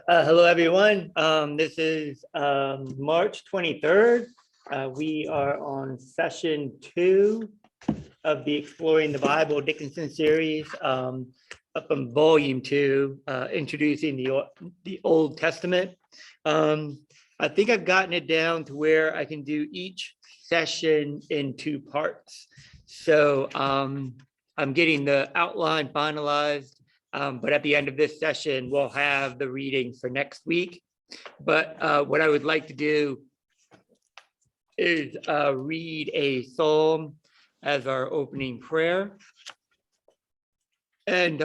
Hello, everyone. This is March 23rd. We are on session 2 of the Exploring the Bible Dickinson series, up in volume 2, introducing the Old Testament. I think I've gotten it down to where I can do each session in 2 parts. So I'm getting the outline finalized. But at the end of this session, we'll have the reading for next week. But what I would like to do is read a psalm as our opening prayer. And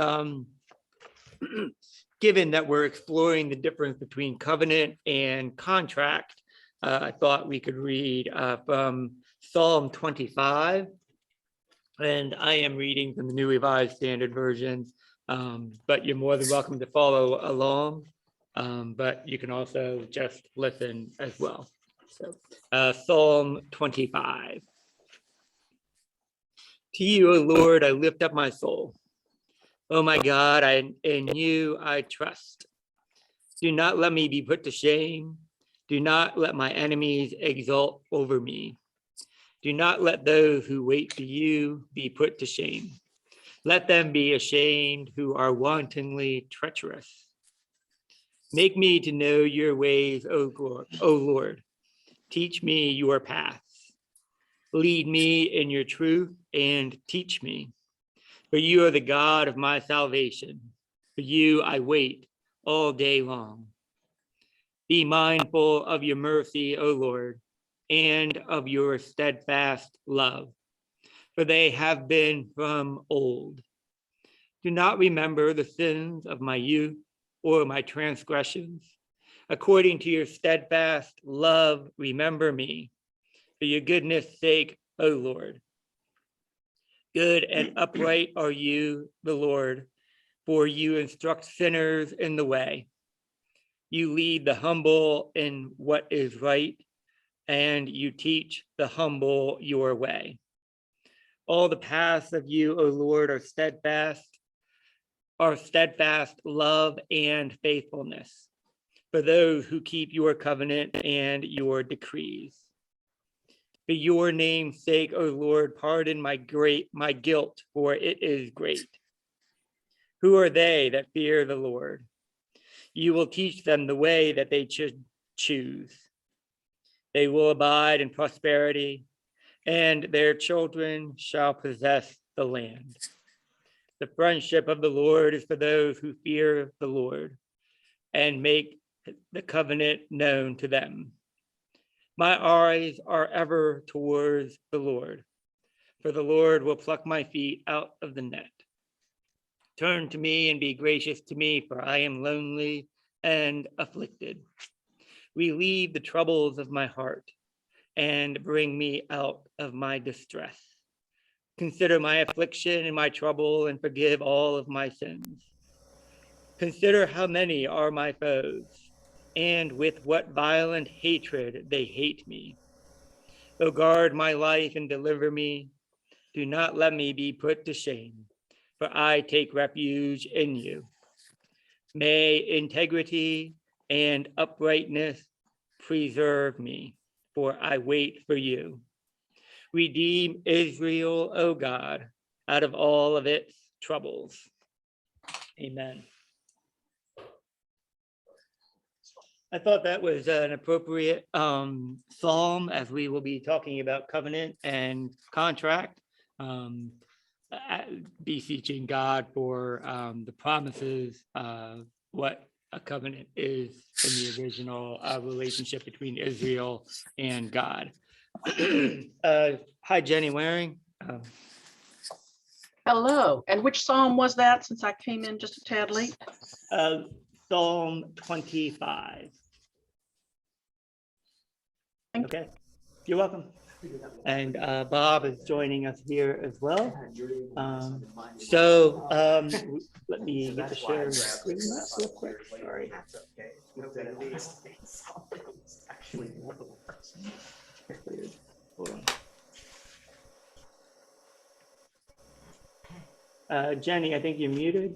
given that we're exploring the difference between covenant and contract, I thought we could read from Psalm 25. And I am reading from the New Revised Standard Version. But you're more than welcome to follow along, but you can also just listen as well. So, Psalm 25. To you, O Lord, I lift up my soul. Oh my God, in you I trust. Do not let me be put to shame. Do not let my enemies exult over me. Do not let those who wait for you be put to shame. Let them be ashamed who are wantonly treacherous. Make me to know your ways, O Lord. Teach me your paths. Lead me in your truth and teach me. For you are the God of my salvation. For you I wait all day long. Be mindful of your mercy, O Lord, and of your steadfast love, for they have been from old. Do not remember the sins of my youth or my transgressions. According to your steadfast love, remember me. For your goodness' sake, O Lord. Good and upright are you, the Lord, for you instruct sinners in the way. You lead the humble in what is right, and you teach the humble your way. All the paths of you, O Lord, are steadfast love and faithfulness for those who keep your covenant and your decrees. For your name's sake, O Lord, pardon my guilt, for it is great. Who are they that fear the Lord? You will teach them the way that they should choose. They will abide in prosperity, and their children shall possess the land. The friendship of the Lord is for those who fear the Lord and make the covenant known to them. My eyes are ever towards the Lord, for the Lord will pluck my feet out of the net. Turn to me and be gracious to me, for I am lonely and afflicted. Relieve the troubles of my heart and bring me out of my distress. Consider my affliction and my trouble and forgive all of my sins. Consider how many are my foes and with what violent hatred they hate me. O guard my life and deliver me. Do not let me be put to shame, for I take refuge in you. May integrity and uprightness preserve me, for I wait for you. Redeem Israel, O God, out of all of its troubles. Amen. I thought that was an appropriate psalm as we will be talking about covenant and contract, beseeching God for the promises of what a covenant is in the original relationship between Israel and God. Hi, Jenny Waring. Hello, and which psalm was that, since I came in just a tad late? Psalm 25. Okay, you're welcome. And Bob is joining us here as well. Let me get the share screen up real quick. Sorry. Hold on. Jenny, I think you're muted.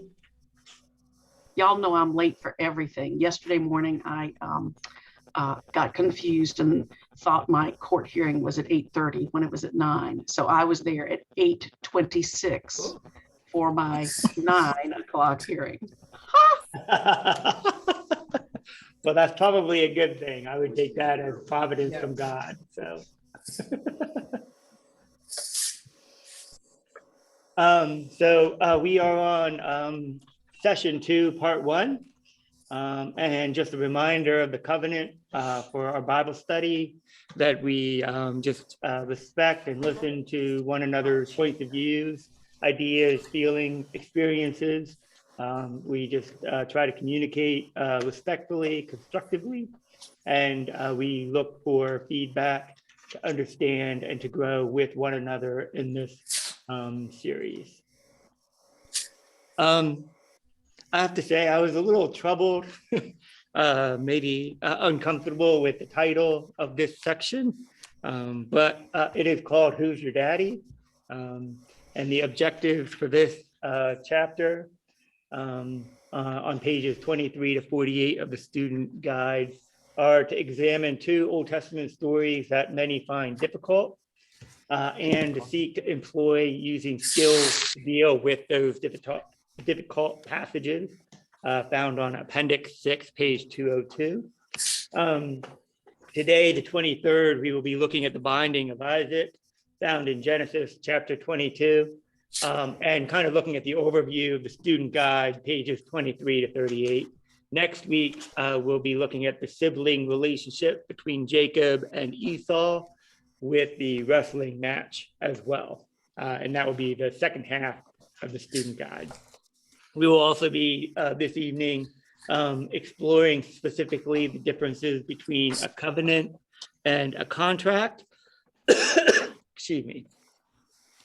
y'all know I'm late for everything. Yesterday morning, I got confused and thought my court hearing was at 8:30 when it was at 9. So I was there at 8:26 for my 9 o'clock hearing. Well, that's probably a good thing. I would take that as providence from God. So, we are on session 2, part 1. And just a reminder of the covenant for our Bible study, that we just respect and listen to one another's points of views, ideas, feelings, experiences. We just try to communicate respectfully, constructively, and we look for feedback to understand and to grow with one another in this series. I have to say, I was a little troubled, maybe uncomfortable with the title of this section, but it is called Who's Your Daddy? And the objectives for this chapter on pages 23 to 48 of the student guide are to examine 2 Old Testament stories that many find difficult, and to seek to employ using skills to deal with those difficult passages found on Appendix 6, page 202. Today, the 23rd, we will be looking at the binding of Isaac, found in Genesis chapter 22, and kind of looking at the overview of the student guide, pages 23 to 38. Next week, we'll be looking at the sibling relationship between Jacob and Esau with the wrestling match as well. And that will be the second half of the student guide. We will also be this evening exploring specifically the differences between a covenant and a contract. Excuse me.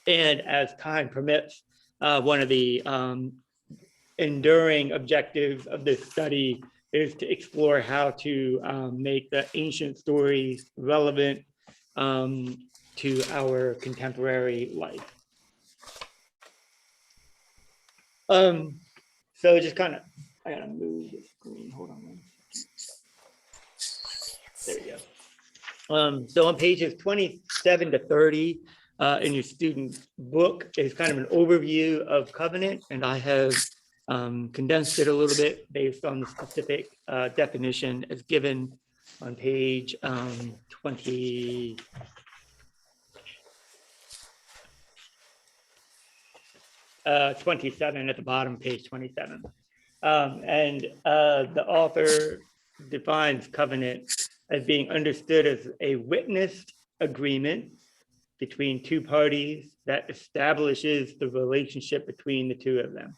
And as time permits, one of the enduring objectives of this study is to explore how to make the ancient stories relevant to our contemporary life. So just kind of, I gotta move the screen. Hold on one second. There we go. So on pages 27 to 30 in your student book is kind of an overview of covenant, and I have condensed it a little bit based on the specific definition as given on page 20. 27 at the bottom, page 27. And the author defines covenant as being understood as a witnessed agreement between 2 parties that establishes the relationship between the 2 of them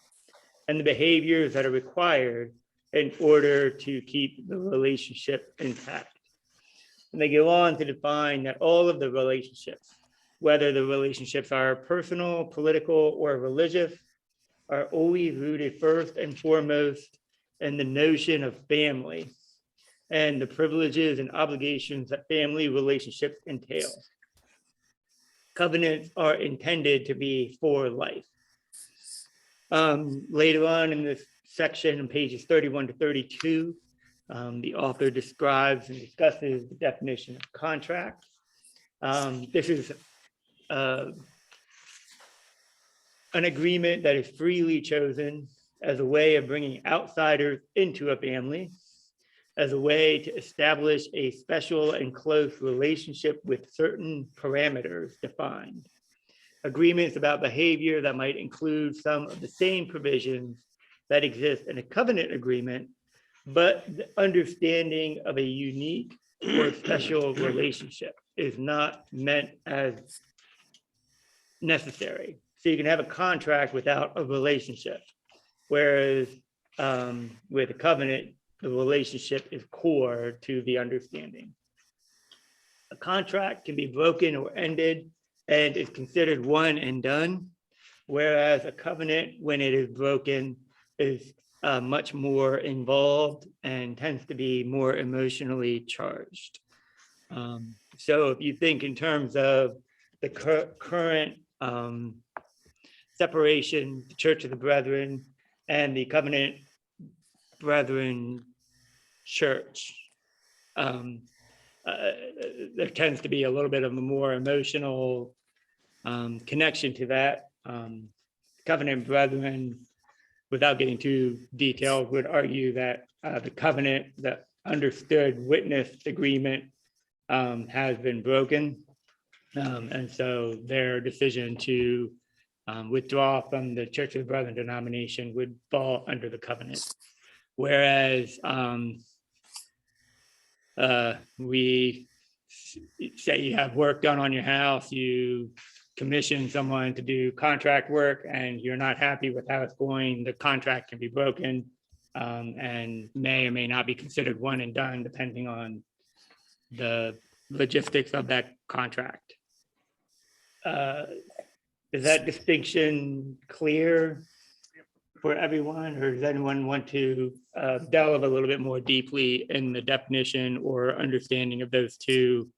and the behaviors that are required in order to keep the relationship intact. And they go on to define that all of the relationships, whether the relationships are personal, political, or religious, are always rooted first and foremost in the notion of family and the privileges and obligations that family relationships entail. Covenants are intended to be for life. Later on in this section, on pages 31 to 32, the author describes and discusses the definition of contract. This is an agreement that is freely chosen as a way of bringing outsiders into a family, as a way to establish a special and close relationship with certain parameters defined. Agreements about behavior that might include some of the same provisions that exist in a covenant agreement, but the understanding of a unique or special relationship is not meant as necessary. So you can have a contract without a relationship, whereas with a covenant, the relationship is core to the understanding. A contract can be broken or ended and is considered one and done, whereas a covenant, when it is broken, is much more involved and tends to be more emotionally charged. So if you think in terms of the current separation, the Church of the Brethren, and the covenant Brethren church, there tends to be a little bit of a more emotional connection to that. Covenant Brethren, without getting too detailed, would argue that the covenant, the understood witnessed agreement has been broken. And so their decision to withdraw from the Church of the Brethren denomination would fall under the covenant. Whereas we say you have work done on your house, you commission someone to do contract work and you're not happy with how it's going, the contract can be broken and may or may not be considered one and done depending on the logistics of that contract. Is that distinction clear for everyone, or does anyone want to delve a little bit more deeply in the definition or understanding of those two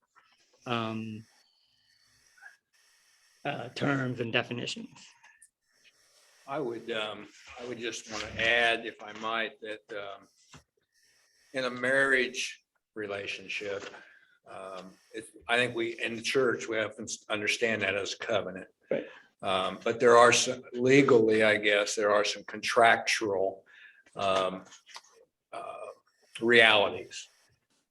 terms and definitions? I would just want to add, if I might, that in a marriage relationship, I think we in the church we have to understand that as a covenant. Right. But there are some legally, I guess, there are some contractual realities,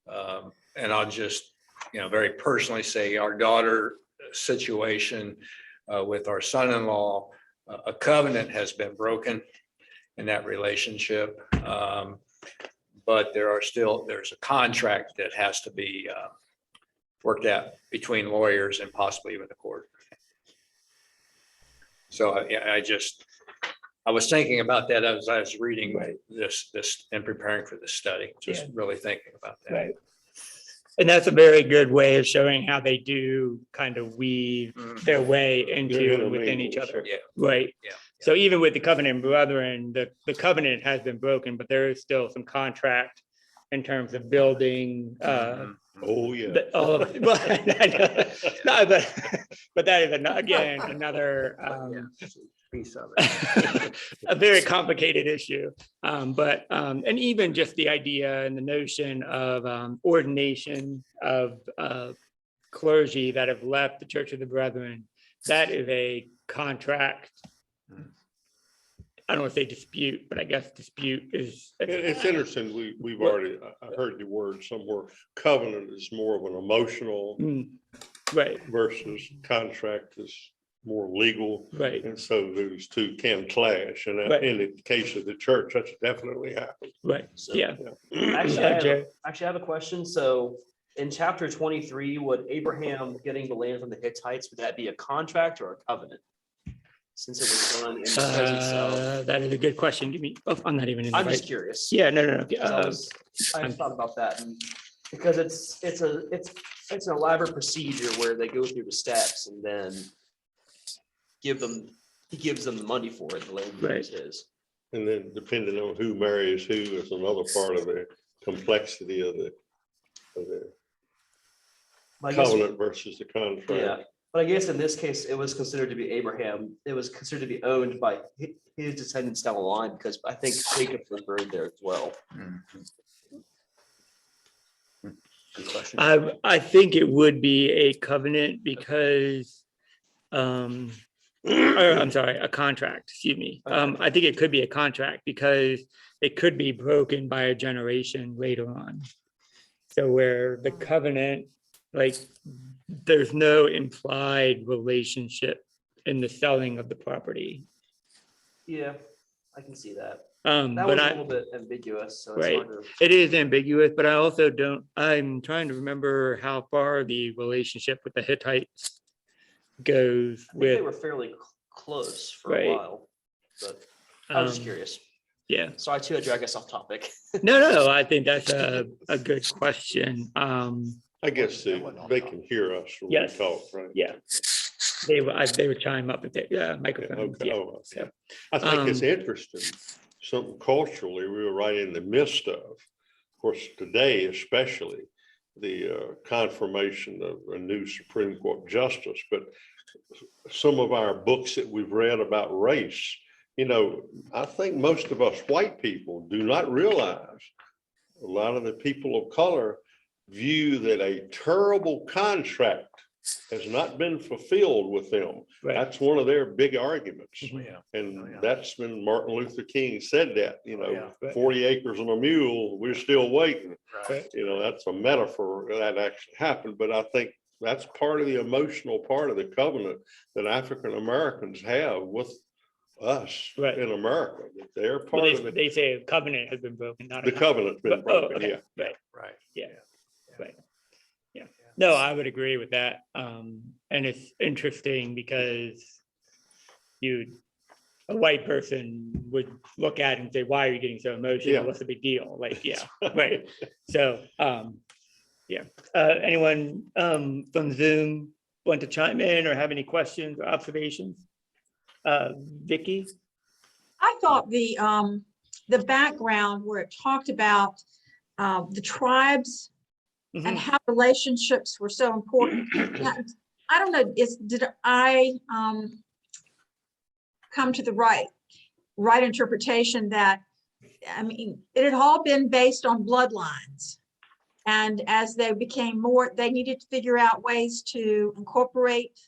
and I'll just very personally say our daughter situation with our son-in-law. A covenant has been broken in that relationship, but there's a contract that has to be worked out between lawyers and possibly even the court. So I was thinking about that as I was reading this and preparing for this study, just really thinking about that. Right. And that's a very good way of showing how they do kind of weave their way into and within each other. Yeah. Right. Yeah. So even with the covenant brethren, the covenant has been broken, but there is still some contract in terms of building. Oh, yeah. All of, no, but that is again another Piece of it. a very complicated issue. And even just the idea and the notion of ordination of clergy that have left the Church of the Brethren, that is a contract. I don't want to say dispute, but I guess dispute is. It's interesting. We've already heard the word somewhere. Covenant is more of an emotional, right, versus contract is more legal. Right. And so those two can clash. And in the case of the church, that's definitely happened. Right. So, Yeah. Actually, I have a question. So in chapter 23, would Abraham getting the land from the Hittites, would that be a contract or a covenant? Since it was done in the presence of. That is a good question. Give me. Oh, I'm not even in. I'm just curious. Yeah. No. I thought about that, and because it's an elaborate procedure where they go through the steps and then he gives them the money for it. The land is his. And then depending on who marries who is another part of the complexity of the covenant versus the contract. Yeah. But I guess in this case, it was considered to be Abraham. It was considered to be owned by his descendants down the line, because I think Jacob was buried there as well. Good question. I think it would be a covenant because, or I'm sorry, a contract. Excuse me. I think it could be a contract because it could be broken by a generation later on. So where the covenant, like, there's no implied relationship in the selling of the property. Yeah, I can see that. That That was a little bit ambiguous, so it's right. hard to. It is ambiguous, but I also I'm trying to remember how far the relationship with the Hittites goes I think they with. were fairly close for Right. a while, but I was just um, curious. Yeah. Sorry to drag us off topic. No, I think that's a good question. I guess they can hear us when we Yes. talk, right? Yeah. They would chime up with their microphones. Okay. Yeah. Oh, So, I think it's interesting. Something culturally we were right in the midst of course, today, especially the confirmation of a new Supreme Court justice, but some of our books that we've read about race you know, I think most of us white people do not realize a lot of the people of color view that a terrible contract has not been fulfilled with them. Right. That's one of their big arguments. Oh, yeah. And Oh, yeah. that's when Martin Luther King said that, you know, yeah. Right. 40 acres and a mule, we're still waiting. Right. You know, that's a metaphor that actually happened, but I think that's part of the emotional part of the covenant that African Americans have with us Right. in America. That they're Well, part of it. they say a covenant has been broken, not a The covenant's been broken, okay. yeah. Right. Right. Yeah. Right. Yeah. No, I would agree with that. And it's interesting because a white person would look at it and say, why are you getting so emotional? Yeah. What's the big deal? Like, yeah, right. So, yeah. Anyone from Zoom want to chime in or have any questions or observations? Vicky? I thought the background where it talked about the tribes Mhm. and how relationships were so important. Now, I don't know, did I come to the right interpretation that, I mean, it had all been based on bloodlines. And as they became more, they needed to figure out ways to incorporate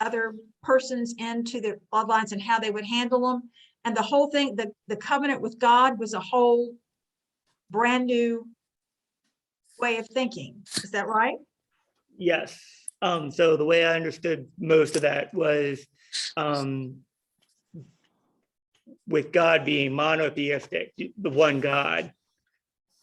other persons into the bloodlines and how they would handle them. And the whole thing, the covenant with God was a whole brand new way of thinking. Is that right? Yes. So the way I understood most of that was with God being monotheistic, the one God,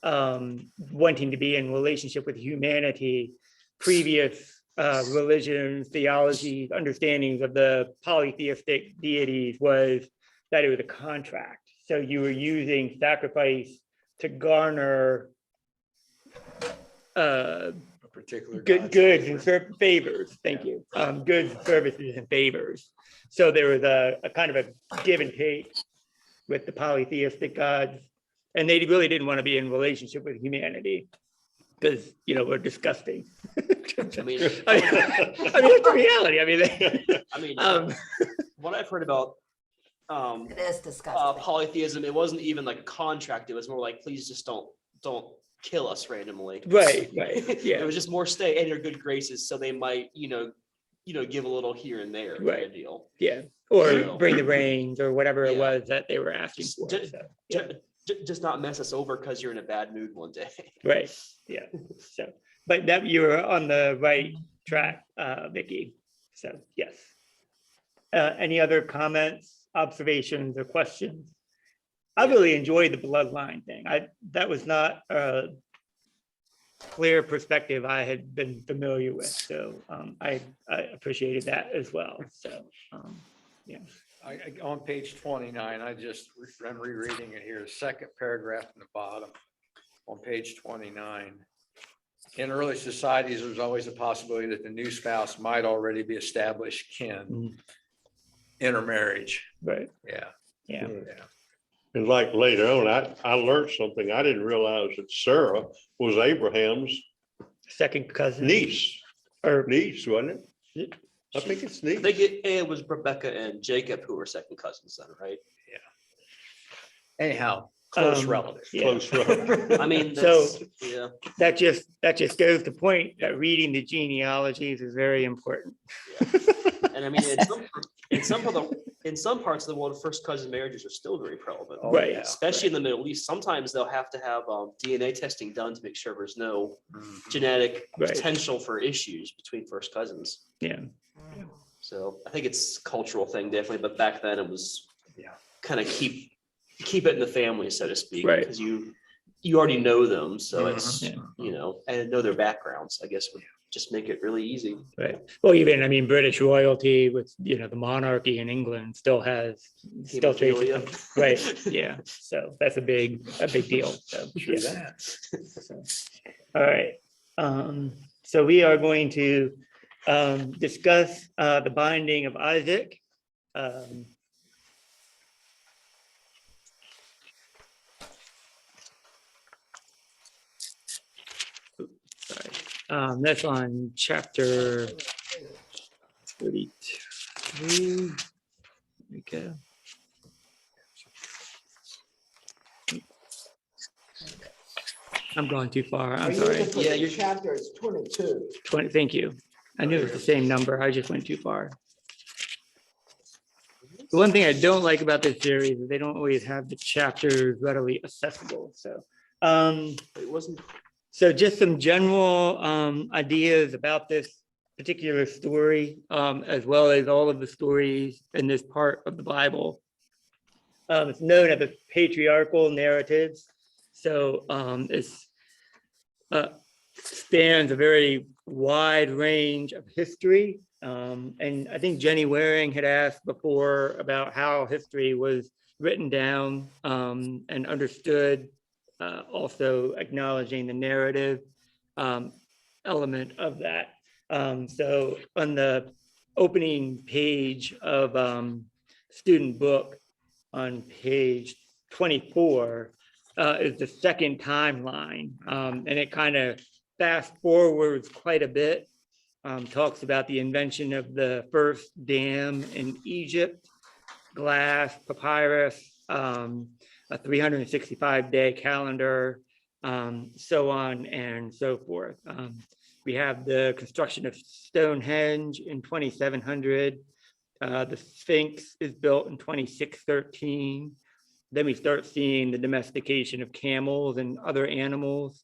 wanting to be in relationship with humanity, previous religions, theologies, understandings of the polytheistic deities was that it was a contract. So you were using sacrifice to garner A particular goods and favors. Thank you. Goods, services, and favors. So there was a kind of a give and take with the polytheistic gods, and they really didn't want to be in relationship with humanity because we're disgusting. I mean, I mean, it's the reality. I mean, what I've heard about It is disgusting. polytheism, it wasn't even like a contract. It was more like, please just don't kill us randomly. right. It Yeah. was just more stay in your good graces, so they might, give a little here and there kind Right. of deal. Yeah. Or So- bring the rains or whatever it Yeah. was that they were asking for. Ju- So, yeah. Just not mess us over because you're in a bad mood one day. Right. Yeah. So, but that you were on the right track, Vicky. So, yes. Any other comments, observations, or questions? I really enjoyed the bloodline thing. That was not a clear perspective I had been familiar with. So I appreciated that as well. So yeah. On page 29, I'm rereading it here, second paragraph in the bottom on page 29. In early societies, there's always a possibility that the new spouse might already be established kin. Mhm. Intermarriage. Right. Yeah. Yeah. Yeah. And like later on, I learned something. I didn't realize that Sarah was Abraham's Second cousin. niece, Or wasn't it? I think it's I niece. think it was Rebecca and Jacob who were second cousins then, right? Anyhow, close Um, relative. yeah. Close relative. I mean, So- that's, yeah. that just goes to point that reading the genealogies is very important. And I mean, in some parts of the world, first cousin marriages are still very prevalent. Oh, Right. yeah. Especially in the Middle East, sometimes they'll have to have DNA testing done to make sure there's no Mhm. genetic Right. potential for issues between first cousins. Yeah. So I think it's a cultural thing, definitely, but back then it was Yeah. kind of keep it in the family, so to speak, Right. because you already know them, so it's, Yeah. and know their backgrounds, I guess would just make it really easy. Right. Well, even, I mean, British royalty with, the monarchy in England still traces Hemophilia. some- right. Yeah. So that's a big deal. So, True yeah. that. So, all right. So we are going to discuss the binding of Isaac. Sorry. That's on chapter 32. There we go. I'm going too far. I'm Are you sorry. looking for Yeah, the you're- chapter? It's 22. 20, thank you. I knew it was the same number. I just went too far. The one thing I don't like about this series is they don't always have the chapters readily accessible. So, It wasn't, so just some general ideas about this particular story, as well as all of the stories in this part of the Bible. It's known as the Patriarchal Narrative. So it's spans a very wide range of history. And I think Jenny Waring had asked before about how history was written down and understood, also acknowledging the narrative element of that. So on the opening page of student book on page 24 is the second timeline. And it kind of fast forwards quite a bit. Talks about the invention of the first dam in Egypt, glass, papyrus, a 365-day calendar, so on and so forth. We have the construction of Stonehenge in 2700. The Sphinx is built in 2613. Then we start seeing the domestication of camels and other animals.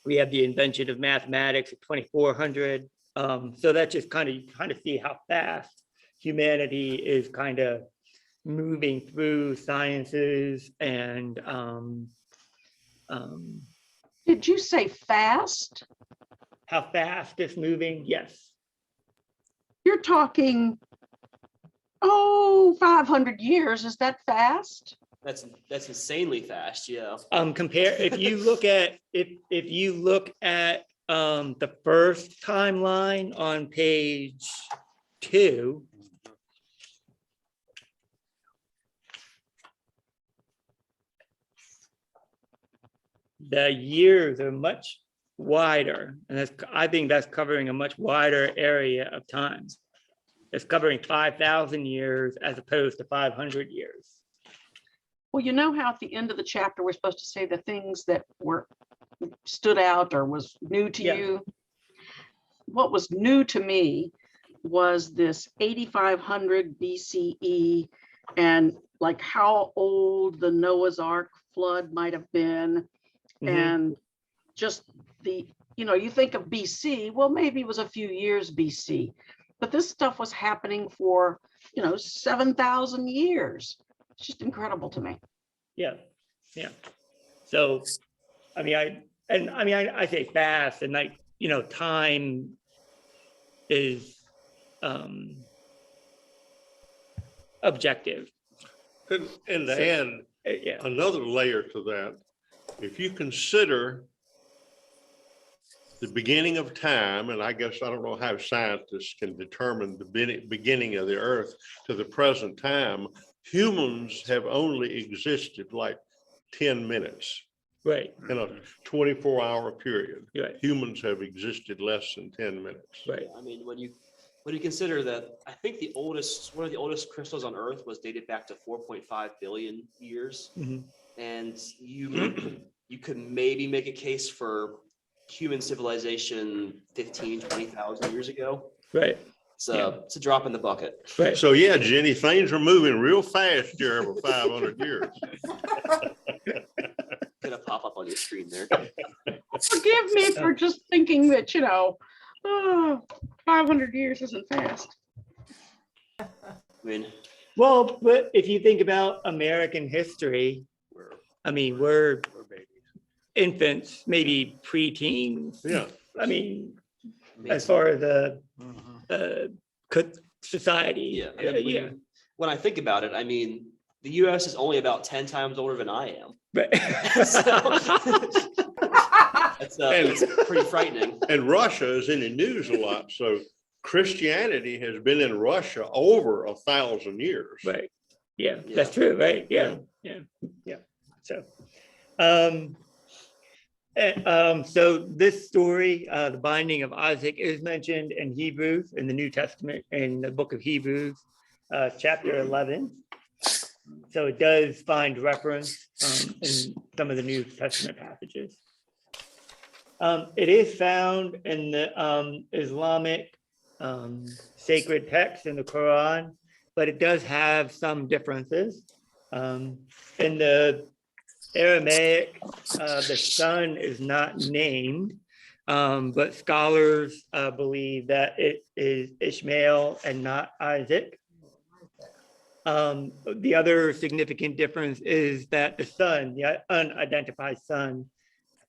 We have the invention of mathematics at 2400. So that just kind of see how fast humanity is kind of moving through sciences and Did you say fast? how fast it's moving. Yes. You're talking, 500 years. Is that fast? that's insanely fast, yeah. Compare if you look at the first timeline on page 2. The years are much wider, and I think that's covering a much wider area of time. It's covering 5,000 years as opposed to 500 years. Well, you know how at the end of the chapter, we're supposed to say the things that stood out or was new to Yeah. you? What was new to me was this 8,500 BCE and like how old the Noah's Ark flood might have been. Mhm. And just you think of BC, well, maybe it was a few years BC, but this stuff was happening for, 7,000 years. It's just incredible to me. Yeah. So, I say fast, and time is objective. And to So- add Yeah. another layer to that, if you consider the beginning of time, and I guess I don't know how scientists can determine the beginning of the earth to the present time, humans have only existed like 10 minutes Right. in a 24-hour period. Right. Humans have existed less than 10 minutes. Right. I mean, when you consider that, I think one of the oldest crystals on Earth was dated back to 4.5 billion years. Mhm. And you could maybe make a case for human civilization 15, 20,000 years ago. Right. So it's a drop in the bucket. Right. So yeah, Jenny, things are moving real fast here over 500 years. Gonna pop up on your screen there. Forgive me for just thinking that, 500 years isn't fast. I mean, Well, but if you think about American history, we're We're babies. infants, maybe preteens. Yeah. As far as society. yeah. I mean, when I think about it, the US is only about 10 times older than I am. Right. It's pretty frightening. And Russia is in the news a lot. So Christianity has been in Russia over 1,000 years. Right. Yeah, Yeah. that's true, right? Yeah. So, so this story, the binding of Isaac, is mentioned in Hebrews, in the New Testament, in the book of Hebrews, chapter 11. So it does find reference in some of the New Testament passages. It is found in the Islamic sacred text in the Quran, but it does have some differences. In the Aramaic, the son is not named, but scholars believe that it is Ishmael and not Isaac. The other significant difference is that the son, the unidentified son,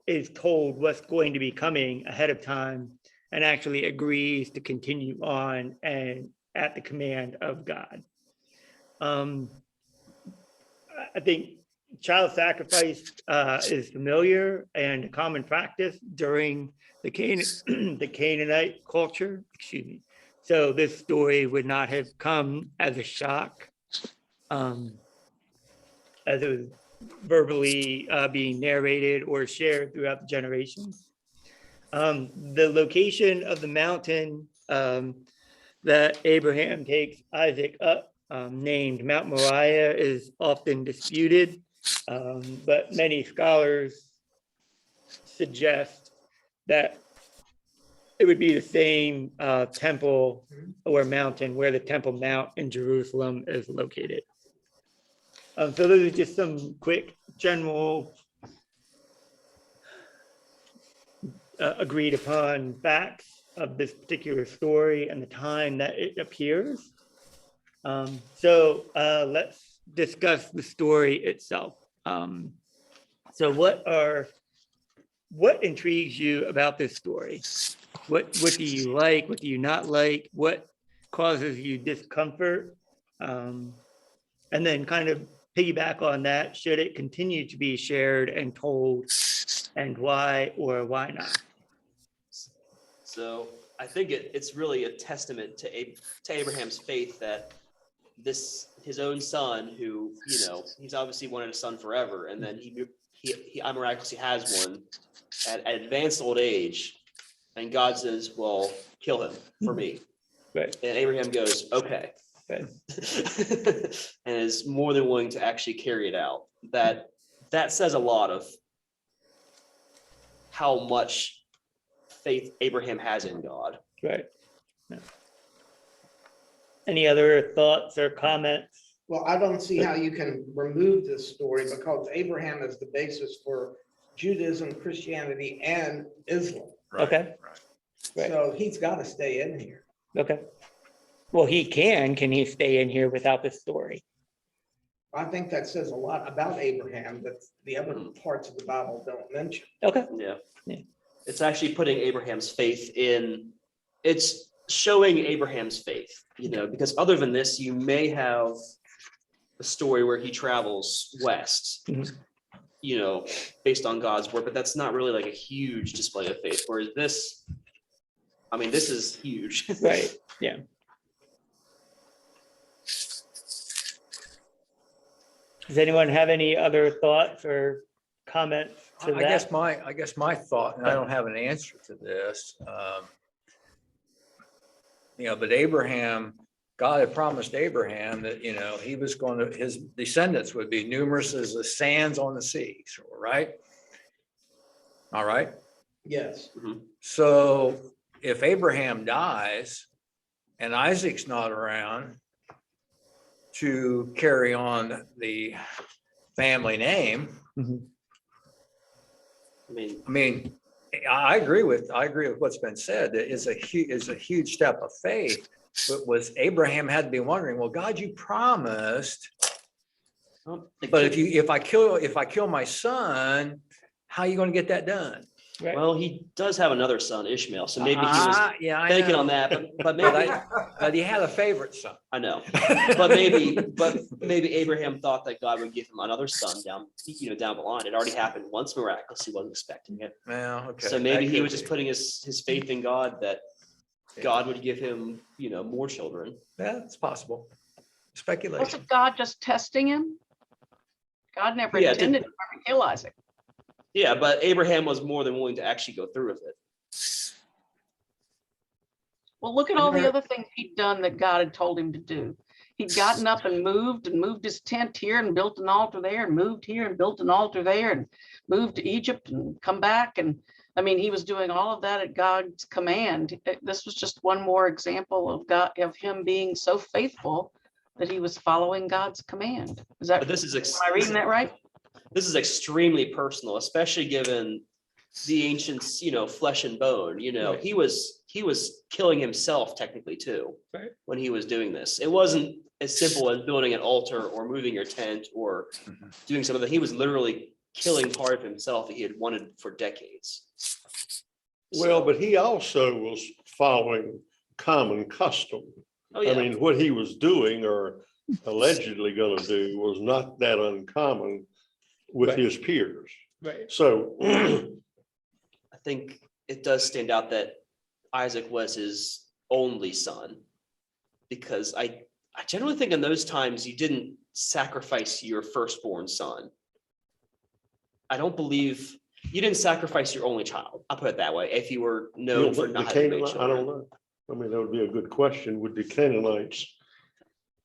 is told what's going to be coming ahead of time and actually agrees to continue on and at the command of God. I think child sacrifice is familiar and a common practice during the Canaanite culture, excuse me. So this story would not have come as a shock as it was verbally being narrated or shared throughout the generations. The location of the mountain that Abraham takes Isaac up, named Mount Moriah, is often disputed, but many scholars suggest that it would be the same temple or mountain where the Temple Mount in Jerusalem is located. So those are just some quick general agreed upon facts of this particular story and the time that it appears. So let's discuss the story itself. So what intrigues you about this story? What do you like? What do you not like? What causes you discomfort? And then kind of piggyback on that, should it continue to be shared and told, and why or why not? So I think it's really a testament to Abraham's faith that his own son, who, you know, he's obviously wanted a son forever, and then he miraculously has one at advanced old age, and God says, well, kill him for me. Right. And Abraham goes, okay. Okay. And is more than willing to actually carry it out. That says a lot of how much faith Abraham has in God. Right. Yeah. Any other thoughts or comments? Well, I don't see how you can remove this story because Abraham is the basis for Judaism, Christianity, and Islam. Right, Okay. Right. So he's got to stay in here. Okay. Well, can he stay in here without the story? I think that says a lot about Abraham that the other parts of the Bible don't mention. Okay. Yeah. Yeah. It's actually putting Abraham's faith in, it's showing Abraham's faith, you know, because other than this, you may have a story where he travels west, you know, based on God's word, but that's not really like a huge display of faith. Whereas this, I mean, this is huge. Right. Yeah. Does anyone have any other thoughts or comments to that? I guess my thought, and I don't have an answer to this. You know, but Abraham, God had promised Abraham that, you know, he was going to, his descendants would be numerous as the sands on the seas, right? All right. Yes. So if Abraham dies and Isaac's not around to carry on the family name, I mean, I agree with what's been said. It is a huge step of faith. But was Abraham had to be wondering, well, God, you promised, but if I kill my son, how are you going to get that done? Right. Well, he does have another son, Ishmael, so maybe he was thinking on that, but maybe but he had a favorite son. I know, but maybe Abraham thought that God would give him another son down the line. It already happened once miraculously, wasn't expecting it. Well, okay. So maybe he was just putting his faith in God that God would give him, you know, more children. Yeah, it's possible. Speculation. Wasn't God just testing him? God never intended to ever kill Isaac. Yeah, but Abraham was more than willing to actually go through with it. Well, look at all the other things he'd done that God had told him to do. he'd gotten up and moved his tent here and built an altar there and moved here and built an altar there and moved to Egypt and come back. And I mean, he was doing all of that at God's command. This was just one more example of God, of him being so faithful that he was following God's command. Is that, But this is, am I reading that right? this is extremely personal, especially given the ancients, flesh and bone, Right. he was killing himself technically too. Right. When he was doing this. It wasn't as simple as building an altar or moving your tent or doing some of that. He was literally killing part of himself that he had wanted for decades. Well, but he also was following common custom. Oh, yeah. I mean, what he was doing or allegedly gonna do was not that uncommon with Right. his peers. Right. So I think it does stand out that Isaac was his only son. Because I generally think in those times you didn't sacrifice your firstborn son. I don't believe you didn't sacrifice your only child. I'll put it that way. If you were known for the not having many Canaanite, I don't children. know. I mean, that would be a good question. Would the Canaanites?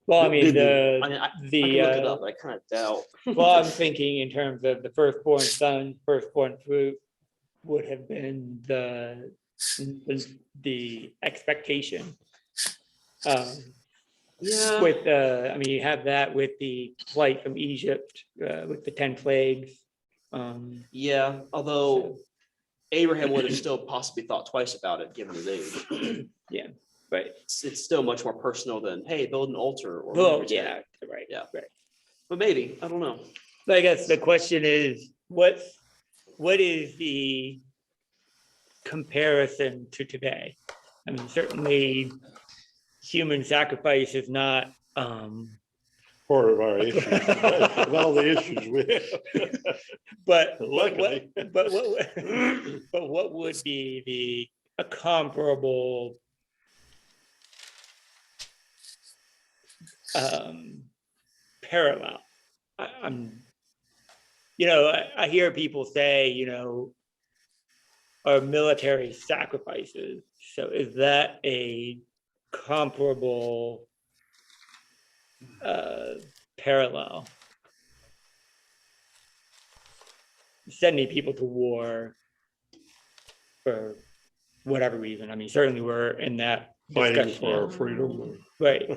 Well, I mean, Did I mean, I can look it up, the, but I kind of doubt. well, I'm thinking in terms of the firstborn son, firstborn fruit would have been the expectation. Yeah. With, I mean, you have that with the flight from Egypt, with the 10 plagues. Yeah, although So- Abraham would have still possibly thought twice about it, given his age. Yeah, right. It's still much more personal than, hey, build an altar or. Well, whatever. yeah, right. Yeah. Right. But maybe, I don't know. But I guess the question is, what is the comparison to today? I mean, certainly human sacrifice is not, Part of our issues, of all the issues we have. but Luckily. but what would be a comparable parallel? I hear people say, our military sacrifices. So is that a comparable parallel? Sending people to war for whatever reason. I mean, certainly we're in that Fighting discussion. for our freedom. Right,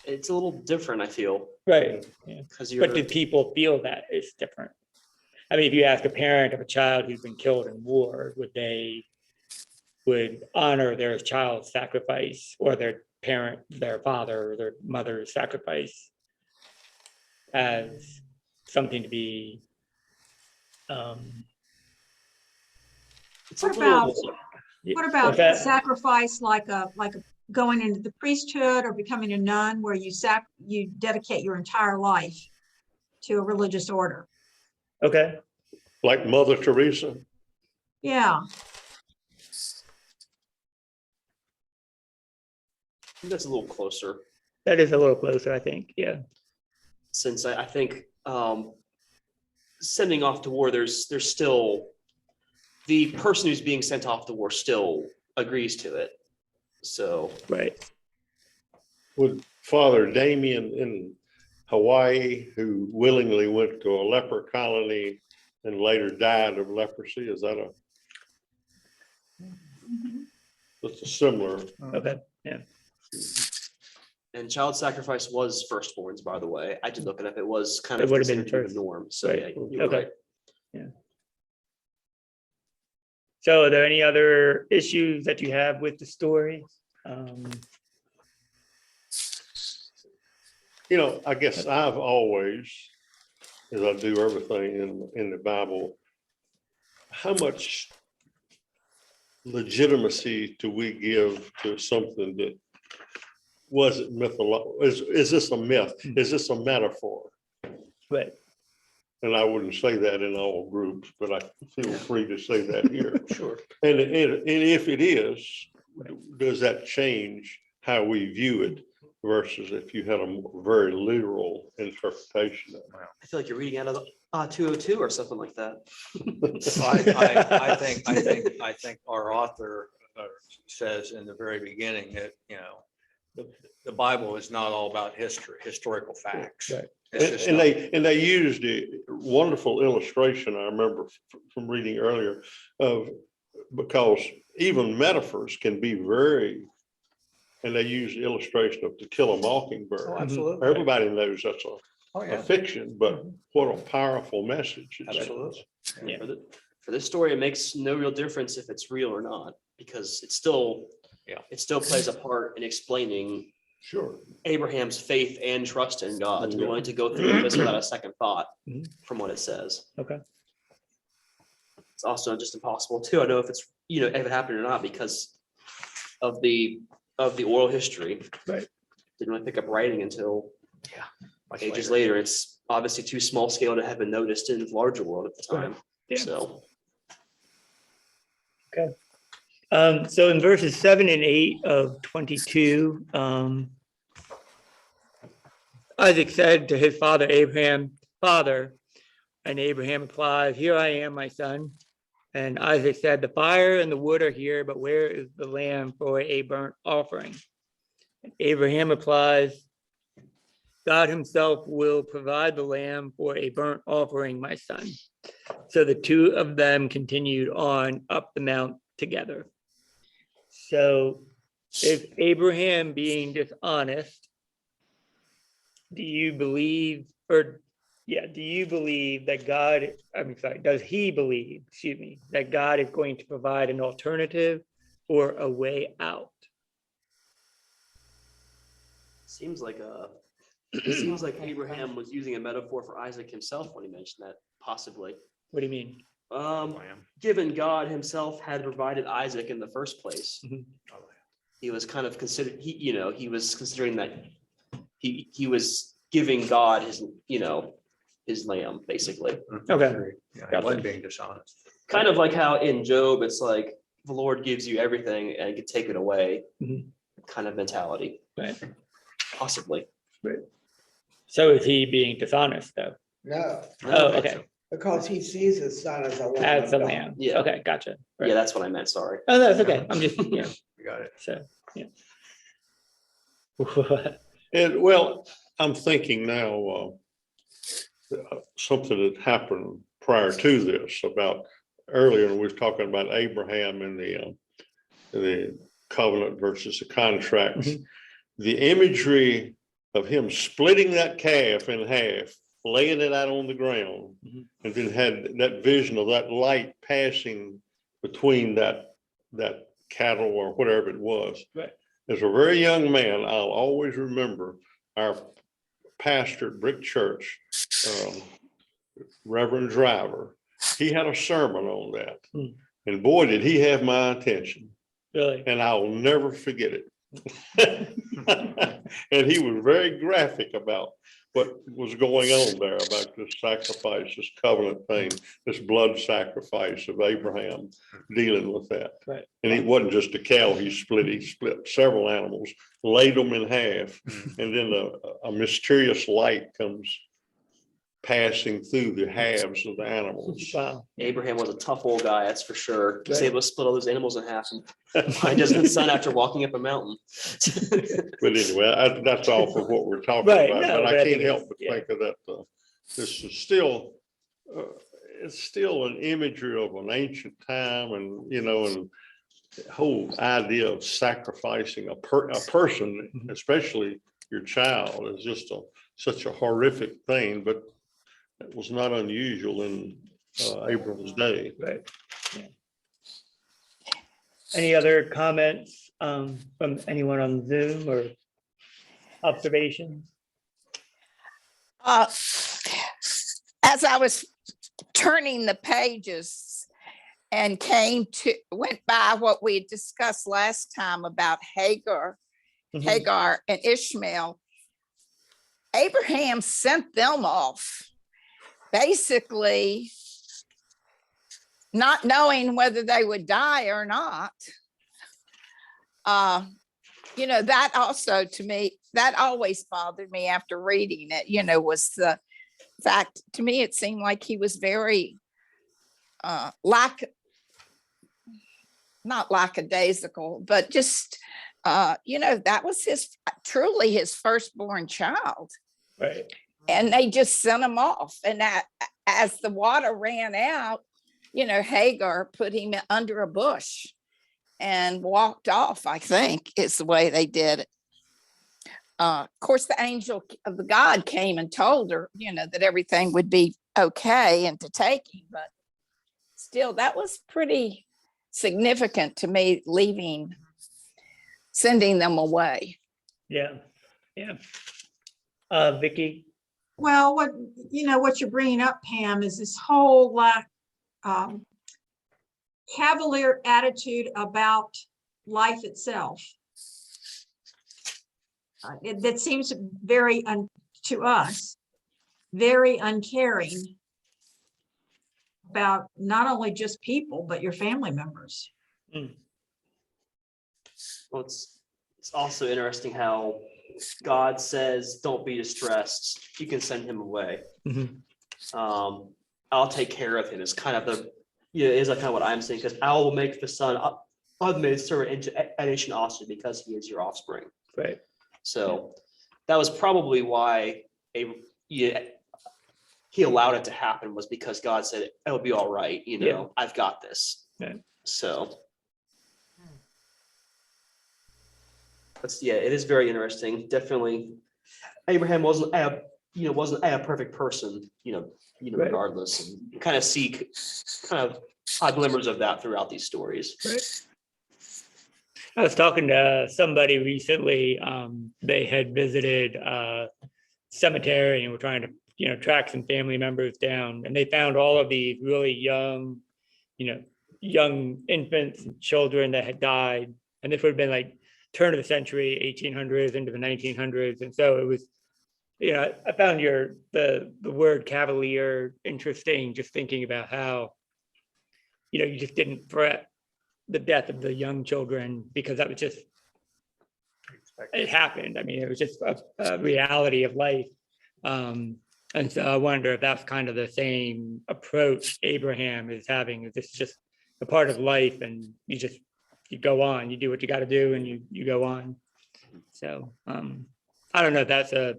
It's a little different, I feel, right. Yeah. because But you're, do people feel that it's different? I mean, if you ask a parent of a child who's been killed in war, would honor their child's sacrifice or their father or their mother's sacrifice as something to be it's a What little- about- What about what's that? sacrifice like a going into the priesthood or becoming a nun where you dedicate your entire life to a religious order? Okay, Like Mother Teresa. Yeah, I think that's a little closer, that is a little closer, I think, yeah. since I think sending off to war, there's still the person who's being sent off to war still agrees to it. So Right. Would Father Damien in Hawaii, who willingly went to a leper colony and later died of leprosy, is that that's a similar? Okay, yeah. and child sacrifice was firstborns, by the way. I did look it up. It was kind It of would have been considered the first. norm. So Right. yeah, you're Okay. right. So are there any other issues that you have with the story? I guess I've always, as I do everything in the Bible, how much legitimacy do we give to something that wasn't mythological? Is this a myth? Is this a metaphor? Right, And I wouldn't say that in all groups, but I feel free to say that here. Sure. And if it is, does that change how we view it versus if you had a very literal interpretation of it? I feel like you're reading out of 202 or something like that. I think our author says in the very beginning that, the Bible is not all about historical facts. Right. It's just And not. they used a wonderful illustration, I remember from reading earlier, of because even metaphors can be very, and they use the illustration of To Kill a Mockingbird. Oh, absolutely. Everybody knows that's Oh, a yeah, fiction, but what a powerful message. it absolutely. sends. Yeah. For this story, it makes no real difference if it's real or not, because it still plays a part in explaining Sure. Abraham's faith and trust in God, to be willing to go through this without a second thought Mhm. from what it says. Okay. It's also just impossible too. I know if it's, if it happened or not because of the oral history. Right. Didn't really pick up writing until Much ages later. later. It's obviously too small scale to have been noticed in the larger world at the time. Yeah. So So in verses 7 and 8 of 22, Isaac said to his father Abraham, "Father," and Abraham replied, "Here I am, my son." And Isaac said, "The fire and the wood are here, but where is the lamb for a burnt offering?" And Abraham replies, "God himself will provide the lamb for a burnt offering, my son." So the two of them continued on up the mount together. So if Abraham being dishonest, do you believe that God, does he believe, that God is going to provide an alternative or a way out? seems like Abraham was using a metaphor for Isaac himself when he mentioned that, possibly. What do you mean? Given God himself had provided Isaac in the first place, Mhm. he was kind of considered, he was considering that he was giving God his lamb, basically. Okay. Yeah, he wasn't being dishonest. Kind of like how in Job, it's like the Lord gives you everything and could take it away, Mhm. kind of mentality, Right. possibly. So is he being dishonest though? No, Oh, okay. because he sees his son as a lamb. As a of God. lamb. Yeah. Okay, gotcha. Right. Yeah, that's what I meant, sorry. Oh, that's okay. I'm just, You got it. so, yeah. And well, I'm thinking now, something that happened prior to this about earlier, we was talking about Abraham and the covenant versus the contracts. Mhm. The imagery of him splitting that calf in half, laying it out on the ground, Mhm. and then had that vision of that light passing between that cattle or whatever it was. Right. As a very young man, I'll always remember our pastor at Brick Church, Reverend Driver. He had a sermon on that. Hmm. And boy, did he have my attention. Really? And I'll never forget it. And he was very graphic about what was going on there, about this sacrifice, this covenant thing, this blood sacrifice of Abraham dealing with that. Right. And it wasn't just a cow he split several animals, laid them in half, and then a mysterious light comes passing through the halves of the animals. Wow. Abraham was a tough old guy, that's for sure. He was Right. able to split all those animals in half and find his son after walking up a mountain. But anyway, that's all for what we're talking Right, about, no, but but I I can't think help it's- but yeah. think of that, this is still, it's still an imagery of an ancient time, and, and the whole idea of sacrificing a person, Mhm. especially your child, is just such a horrific thing, but it was not unusual in Abram's day. Right. Yeah. Any other comments from anyone on Zoom or observations? As I was turning the pages and went by what we had discussed last time about Hagar and Ishmael, Abraham sent them off, basically not knowing whether they would die or not. That also, to me, that always bothered me after reading it, was the fact, to me, it seemed like he was very not lackadaisical, but just that was truly his firstborn child. Right. And they just sent him off. And as the water ran out, Hagar put him under a bush and walked off, I think is the way they did it. Of course, the angel of the God came and told her, that everything would be okay and to take him. But still, that was pretty significant to me, sending them away. Yeah. Yeah. Vicky. Well, what you're bringing up, Pam, is this whole cavalier attitude about life itself. That seems very, to us, very uncaring about not only just people, but your family members. Well, it's also interesting how God says, don't be distressed. You can send him away. I'll take care of him. It's kind of is like kind of what I'm saying, because I will make the son of the servant into a nation also because he is your offspring. Right. So that was probably why he allowed it to happen, was because God said it'll be all right. I've got this. Right. So. It is very interesting. Definitely, Abraham wasn't a perfect person, Right. regardless. And you kind of see glimmers of that throughout these stories. Right. I was talking to somebody recently. They had visited a cemetery and were trying to, track some family members down, and they found all of these really young infants and children that had died, and this would have been like turn of the century, 1800s into the 1900s. And so it was, I found the word cavalier interesting, just thinking about how, you just didn't threat the death of the young children because that was just, it happened. I mean, it was just a reality of life. And so I wonder if that's kind of the same approach Abraham is having. Is this just a part of life, and you go on, you do what you got to do, and you go on. So I don't know if that's a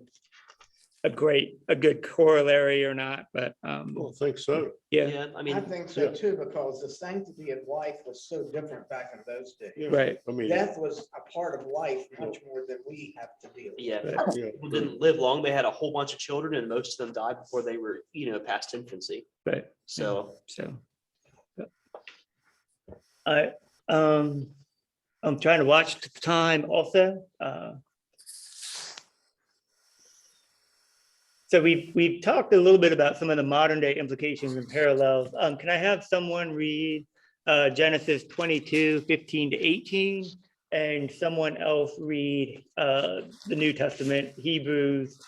good corollary or not, but I think so. yeah. I mean, I think so too, because the sanctity of life was so different back in those days. Yeah. Right. I mean, Death was a part of life much more than we have to deal with. yeah. people didn't live long. They had a whole bunch of children, and most of them died before they were, past infancy. Right. So I'm trying to watch the time also. So we've talked a little bit about some of the modern day implications and parallels. Can I have someone read Genesis 22:15-18, and someone else read the New Testament, Hebrews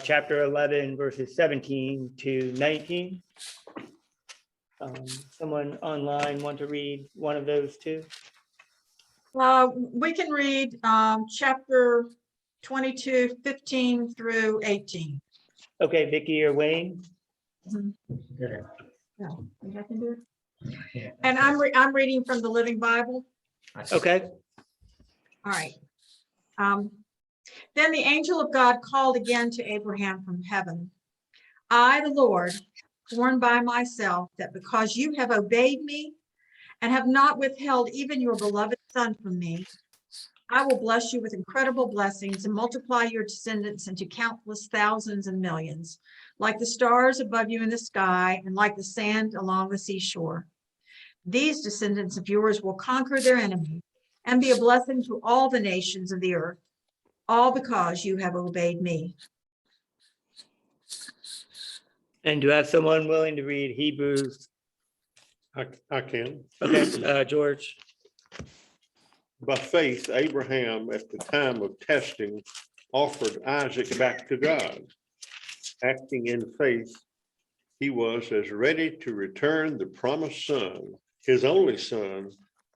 chapter 11 verses 17-19? Someone online want to read one of those two? We can read chapter 22:15-18. Okay, Vicky or Wayne? Yeah, I think I can do it. And I'm reading from the Living Bible. Okay. All right. Then the angel of God called again to Abraham from heaven. I, the Lord, sworn by myself that because you have obeyed me and have not withheld even your beloved son from me, I will bless you with incredible blessings and multiply your descendants into countless thousands and millions, like the stars above you in the sky and like the sand along the seashore. These descendants of yours will conquer their enemies and be a blessing to all the nations of the earth, all because you have obeyed me. And do I have someone willing to read Hebrews? I can. Okay, George. By faith, Abraham, at the time of testing, offered Isaac back to God. Acting in faith, he was as ready to return the promised son, his only son,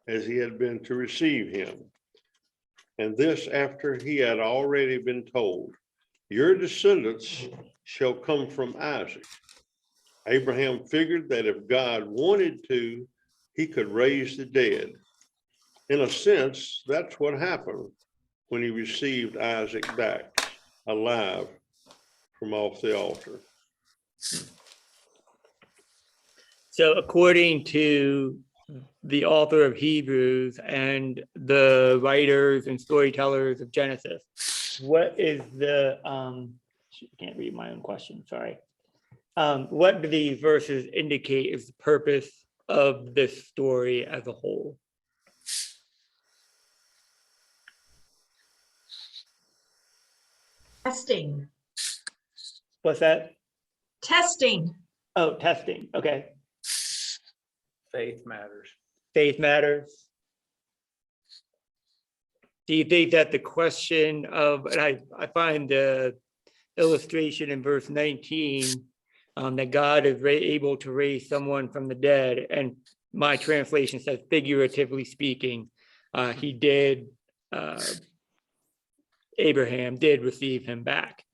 as he had been to receive him. And this after he had already been told, your descendants shall come from Isaac. Abraham figured that if God wanted to, he could raise the dead. in a sense, that's what happened when he received Isaac back alive from off the altar. So according to the author of Hebrews and the writers and storytellers of Genesis, what is the, I can't read my own question, sorry. What do these verses indicate is the purpose of this story as a whole? Testing, What's that? testing. Oh, testing, okay. Faith matters. Faith matters. Do you think that the question of, and I find the illustration in verse 19, that God is able to raise someone from the dead, and my translation says figuratively speaking, he did, Abraham did receive him back.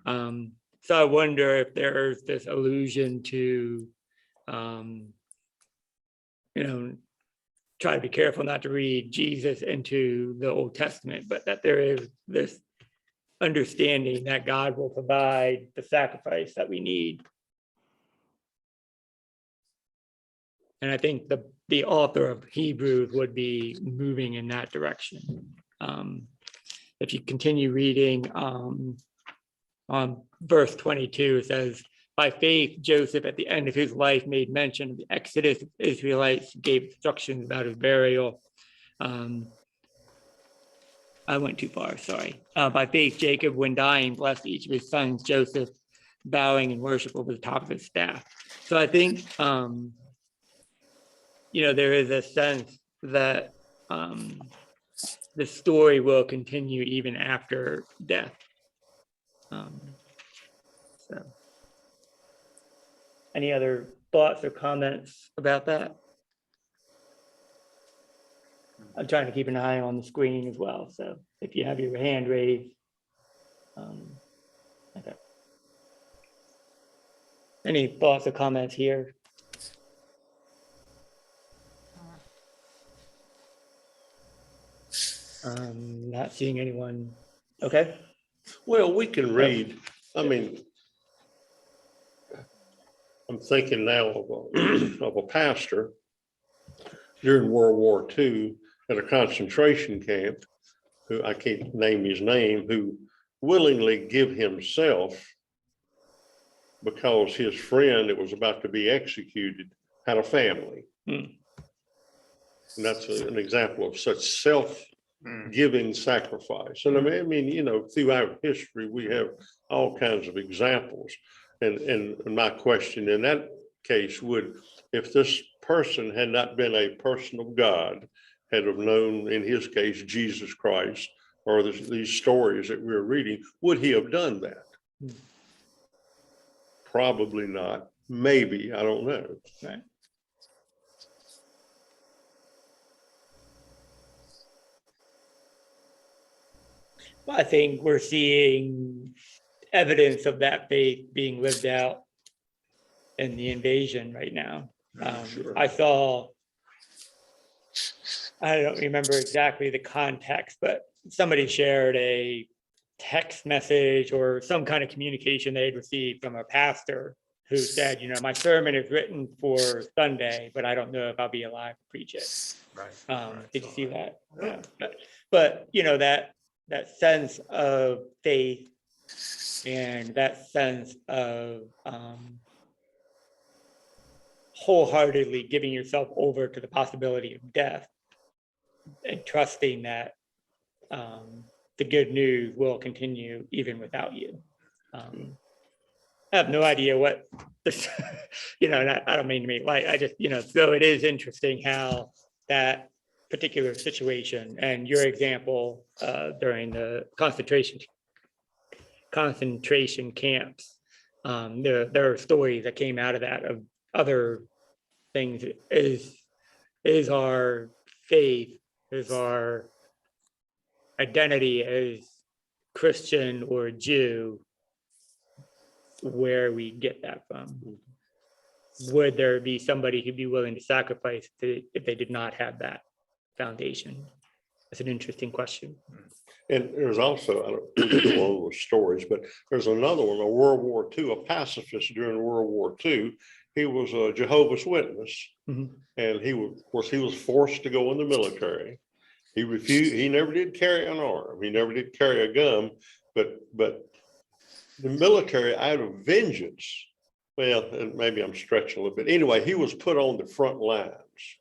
So I wonder if there's this allusion to, try to be careful not to read Jesus into the Old Testament, but that there is this understanding that God will provide the sacrifice that we need. And I think the author of Hebrews would be moving in that direction. If you continue reading on verse 22, it says, by faith, Joseph at the end of his life made mention of the Exodus of Israelites, gave instructions about his burial. I went too far, sorry. By faith, Jacob, when dying, blessed each of his sons, Joseph, bowing in worship over the top of his staff. So I think, there is a sense that the story will continue even after death. So, any other thoughts or comments about that? I'm trying to keep an eye on the screen as well. So if you have your hand raised. Okay. Any thoughts or comments here? Not seeing anyone. Okay. Well, we can read, I mean, I'm thinking now of a pastor during World War II at a concentration camp, who I can't name his name, who willingly give himself because his friend that was about to be executed had a family. And that's an example of such self-giving sacrifice. And I mean, throughout history, we have all kinds of examples. And my question in that case would, if this person had not been a person of God, had have known, in his case, Jesus Christ, or these stories that we're reading, would he have done that? Probably not. Maybe, I don't know. Right. Well, I think we're seeing evidence of that faith being lived out in the invasion right now. Sure. I don't remember exactly the context, but somebody shared a text message or some kind of communication they'd received from a pastor who said, my sermon is written for Sunday, but I don't know if I'll be alive to preach it. Right. Did you see that? Yeah. But that sense of faith and that sense of wholeheartedly giving yourself over to the possibility of death and trusting that the good news will continue even without you. I have no idea what this, I don't mean to be like, I just, so it is interesting how that particular situation and your example during the concentration camps, there are stories that came out of that of other things. Is our faith, is our identity as Christian or Jew, where we get that from? Would there be somebody who'd be willing to sacrifice if they did not have that? foundation? That's an interesting question. And there's also, I don't know the one with stories, but there's another one, a World War II, a pacifist during World War II. He was a Jehovah's Witness. Mhm. And he was, of course, he was forced to go in the military. He refused, he never did carry an arm. He never did carry a gun, but the military, out of vengeance, well, and maybe I'm stretching a little bit. Anyway, he was put on the front lines,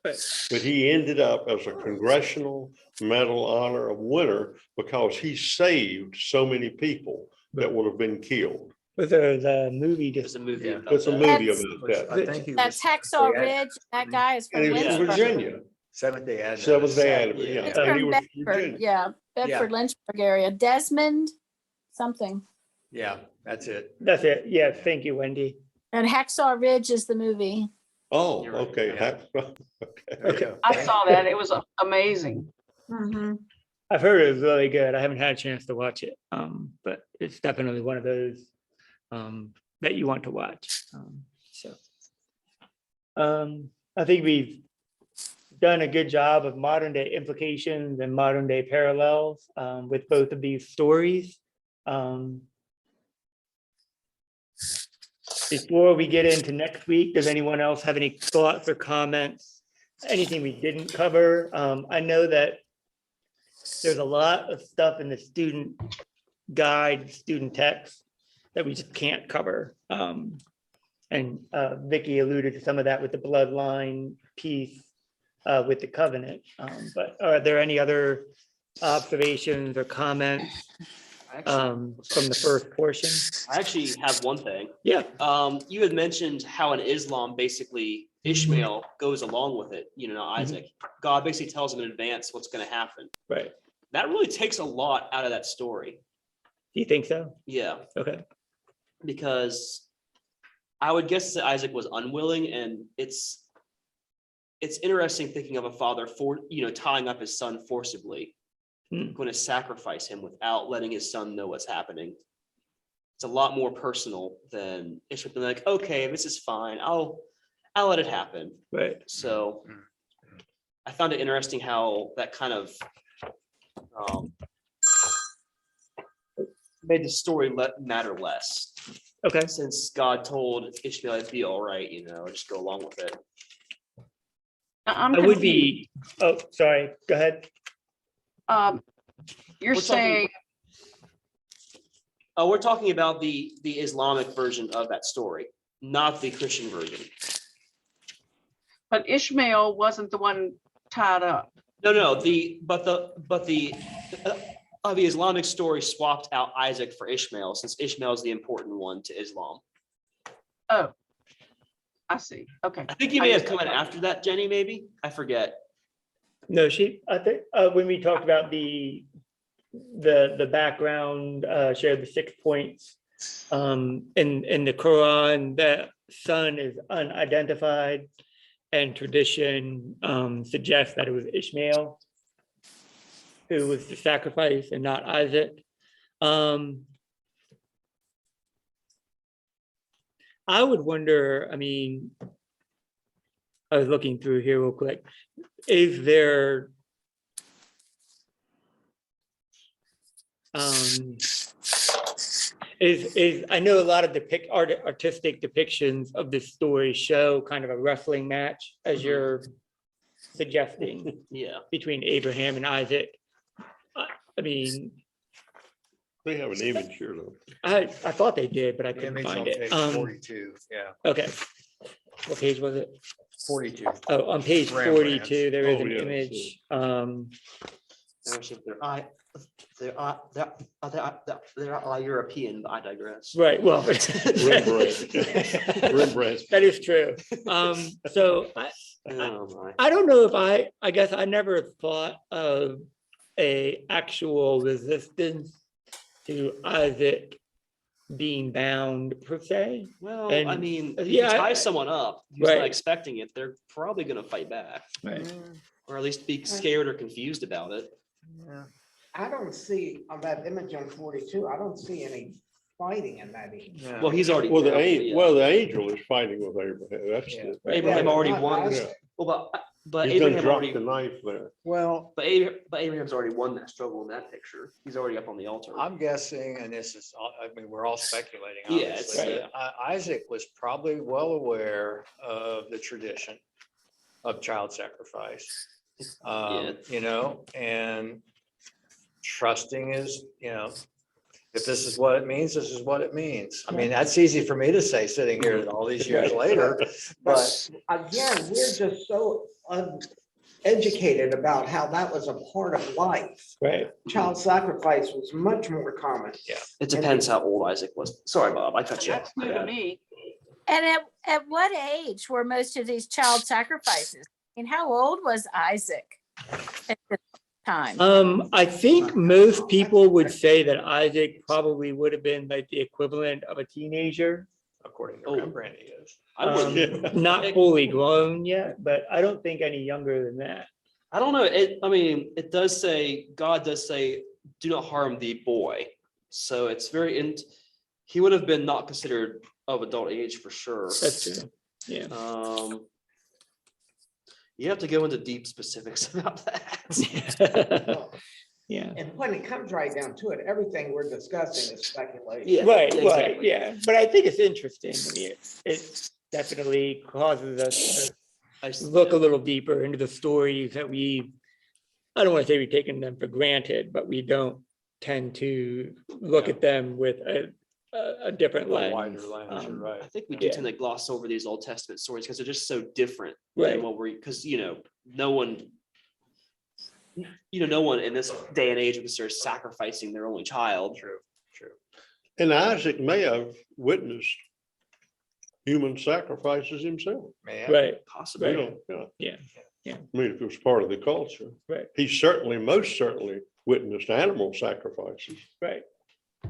but he ended up as a Congressional Medal Honor of winner because he saved so many people that would have been killed. Was there the movie There's just a movie. Yeah. about There's a that. movie That's- about that. I think he That's was- Hacksaw they had- Ridge. That guy is And from he was from Lynchburg. Virginia. Seventh Day Adventist. Seventh Day Adventist, Yeah. yeah. It's And he from was from Bedford, Virginia. yeah, Bedford, Lynchburg area. Desmond something. Yeah, that's it. that's it. Yeah, thank you, Wendy. And Hacksaw Ridge is the movie. Oh, You're right, okay. yeah. Okay. There you go. I saw that. It was amazing. Mhm. I've heard it was really good. I haven't had a chance to watch it, but it's definitely one of those that you want to watch. I think we've done a good job of modern day implications and modern day parallels with both of these stories. Before we get into next week, does anyone else have any thoughts or comments? Anything we didn't cover? I know that there's a lot of stuff in the student guide, student text that we just can't cover. And Vicky alluded to some of that with the bloodline piece with the covenant. But are there any other observations or comments from the first portion? I actually have one thing. Yeah, You had mentioned how in Islam, basically Ishmael goes along with it, Isaac. God basically tells him in advance what's going to happen. right. That really takes a lot out of that story. Do you think so? Yeah, Okay. because I would guess that Isaac was unwilling, and it's interesting thinking of a father tying up his son forcibly, going to sacrifice him without letting his son know what's happening. It's a lot more personal than it should be like, okay, this is fine. I'll let it happen. Right. So I found it interesting how that kind of made the story matter less. Okay. Since God told Ishmael it'd be all right, just go along with it. I'm I would confused. be, oh, sorry, go ahead. You're We're talking- saying, We're talking about the Islamic version of that story, not the Christian version. but Ishmael wasn't the one tied up. No, the Islamic story swapped out Isaac for Ishmael, since Ishmael is the important one to Islam. Oh, I see. Okay. I think you may have come in after that, Jenny, maybe? I forget. No, I think, when we talked about the background, shared the 6 points. In the Quran, the son is unidentified, and tradition suggests that it was Ishmael who was the sacrifice and not Isaac. I would wonder, I was looking through here real quick. Is there I know a lot of artistic depictions of this story show kind of a wrestling match, as you're suggesting, Yeah. between Abraham and Isaac. They have an image here though. I thought they did, but I The couldn't image find on it. page 42, yeah, Okay. What page was it? 42. Oh, on page Rembrandt's. 42, there is Oh, an yes, image. They're European, but I digress. Right, well. Rembrandt. Rembrandt. That is true. So Oh, my. I don't know if I guess I never thought of a actual resistance to Isaac being bound per se. Well, And- I mean, if yeah, you I- tie someone up who's not Right. expecting it, they're probably gonna fight back, Right. or at least be scared or confused about it. I don't see on that image on 42, I don't see any fighting in that image. Well, he's already. Well, yeah. the angel is fighting with Abraham. That's Yeah. the. Abraham already Not won. Isaac. Well, but But He's done Abraham dropped already, the knife there. Well, but Abraham's already won that struggle in that picture. He's already up on the altar. I'm guessing, and this is, I mean, we're all speculating, Yeah, obviously. it's- but Isaac was probably well aware of the tradition of child sacrifice. Yeah. You know, and trusting is, you know, if this is what it means, this is what it means. I mean, that's easy for me to say sitting here all these years later, but Again, we're just so uneducated about how that was a part of life. Right. Child sacrifice was much more common. It depends how old Isaac was. Sorry, Bob, I cut you off. That's new to me. And at what age were most of these child sacrifices? And how old was Isaac at the time? I think most people would say that Isaac probably would have been like the equivalent of a teenager. according to Oh. Brandy is. I wouldn't. Not fully grown yet, but I don't think any younger than that. I don't know. I mean, it does say, God does say, do not harm the boy. So it's very, he would have been not considered of adult age for sure. That's true. Yeah. You have to go into deep specifics about that. Yeah. And when it comes right down to it, everything we're discussing is speculation. Yeah, Right, yeah, right, exactly. yeah. But I think it's interesting. I mean, it definitely causes us I to look a little deeper into the stories that I don't want to say we've taken them for granted, but we don't tend to look Yeah. at them with a different A lens. wider lens, you're right. I think we do Yeah. tend to gloss over these Old Testament stories because they're just so different Right. than what because no one in this day and age would consider sacrificing their only child. True, true. And Isaac may have witnessed human sacrifices himself. Man. Right, We Possibly. don't, yeah. Yeah. I mean, if it was part of the culture. Right. He most certainly witnessed animal sacrifices right.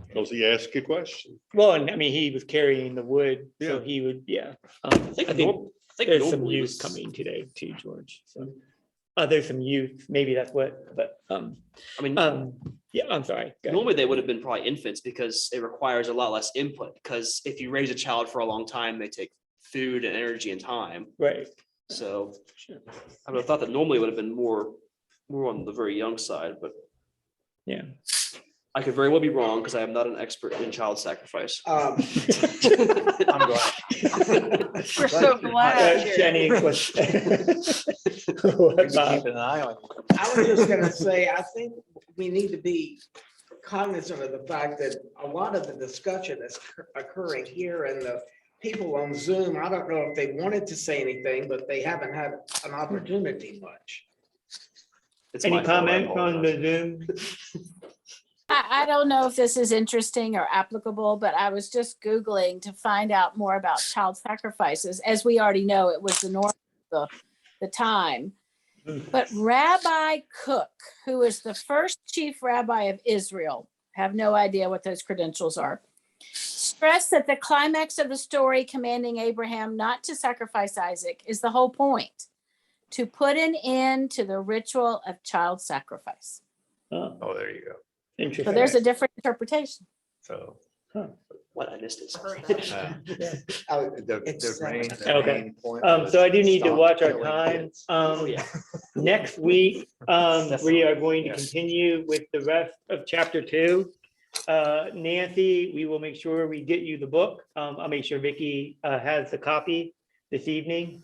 because he asked a question. Well, and I mean, he was carrying the wood, so Yeah. he would, yeah. I I think think there's some normally youth was- coming today too, George. So, there's some youth, maybe that's what, but, I mean, yeah, I'm sorry. Go ahead. normally they would have been probably infants because it requires a lot less input. Because if you raise a child for a long time, they take food and energy and time. Right. So Sure. I would have thought that normally it would have been more on the very young side, but Yeah. I could very well be wrong because I am not an expert in child sacrifice. Um, I'm glad. We're so glad. Jenny, what's- what, Bob? Keeping an eye on you. I was just gonna say, I think we need to be cognizant of the fact that a lot of the discussion is occurring here and the people on Zoom, I don't know if they wanted to say anything, but they haven't had an opportunity much. It's Any my fault, I comments on apologize. the Zoom? I don't know if this is interesting or applicable, but I was just Googling to find out more about child sacrifices. As we already know, it was the norm of the time. But Rabbi Cook, who is the first chief rabbi of Israel, have no idea what those credentials are, stressed that the climax of the story commanding Abraham not to sacrifice Isaac is the whole point, to put an end to the ritual of child sacrifice. Oh, Oh, there you go. So interesting. there's a different interpretation. So. What I missed it. The main Okay. point So I do need to stop watch our killing time. kids. Oh, yeah. Next week, we are going to continue with the rest of chapter 2. Nancy, we will make sure we get you the book. I'll make sure Vicky has the copy this evening.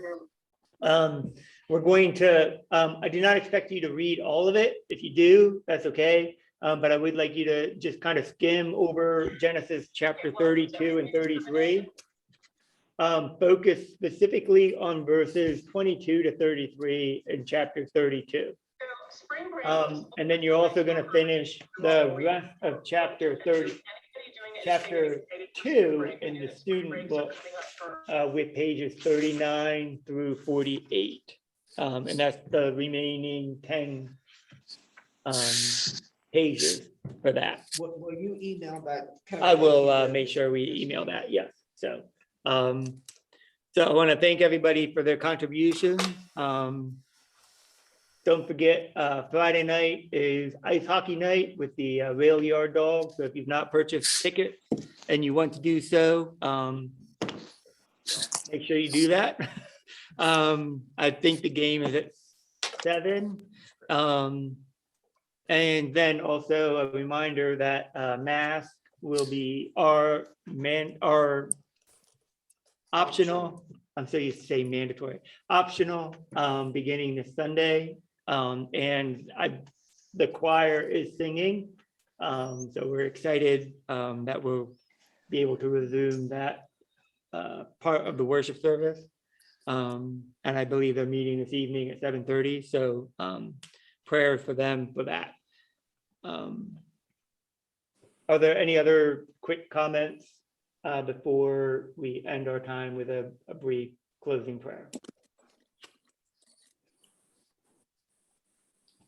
We're going to, I do not expect you to read all of it. If you do, that's okay. But I would like you to just kind of skim over Genesis chapter 32 and 33. Focus specifically on verses 22 to 33 in chapter 32. And then you're also going to finish the rest of chapter 2 in the student book with pages 39 through 48. And that's the remaining 10 pages for that. Will you email that? I will make sure we email that, yes. So, so I want to thank everybody for their contribution. Don't forget, Friday night is ice hockey night with the Rail Yard Dogs. So if you've not purchased tickets and you want to do so, make sure you do that. I think the game is at 7. And then also a reminder that mask will be our optional. I'm so used to saying mandatory, optional, beginning this Sunday. And the choir is singing. So we're excited that we'll be able to resume that part of the worship service. And I believe they're meeting this evening at 7:30. So prayers for them for that. Are there any other quick comments before we end our time with a brief closing prayer?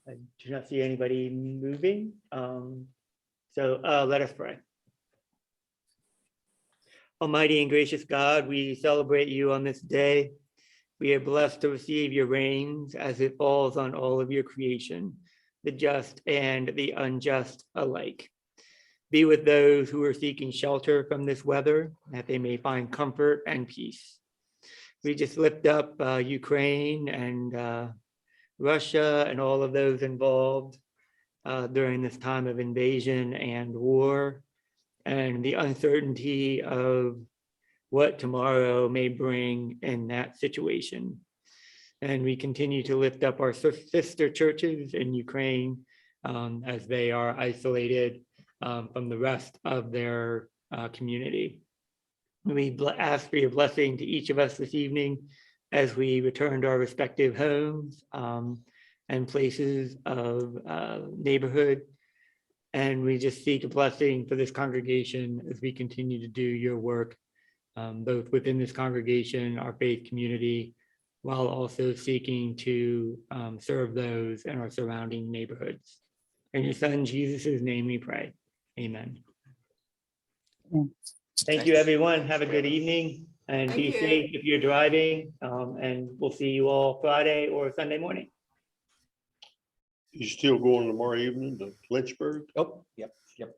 I do not see anybody moving. So let us pray. Almighty and gracious God, we celebrate you on this day. We are blessed to receive your rains as it falls on all of your creation, the just and the unjust alike. Be with those who are seeking shelter from this weather, that they may find comfort and peace. We just lift up Ukraine and Russia and all of those involved during this time of invasion and war, and the uncertainty of what tomorrow may bring in that situation. And we continue to lift up our sister churches in Ukraine as they are isolated from the rest of their community. We ask for your blessing to each of us this evening as we return to our respective homes and places of neighborhood. And we just seek a blessing for this congregation as we continue to do your work, both within this congregation, our faith community, while also seeking to serve those in our surrounding neighborhoods. In your son, Jesus' name we pray. Amen. Thank you, everyone. Have a good evening and be safe if you're driving. And we'll see you all Friday or Sunday morning. You still going tomorrow evening to Lynchburg? Oh, yep.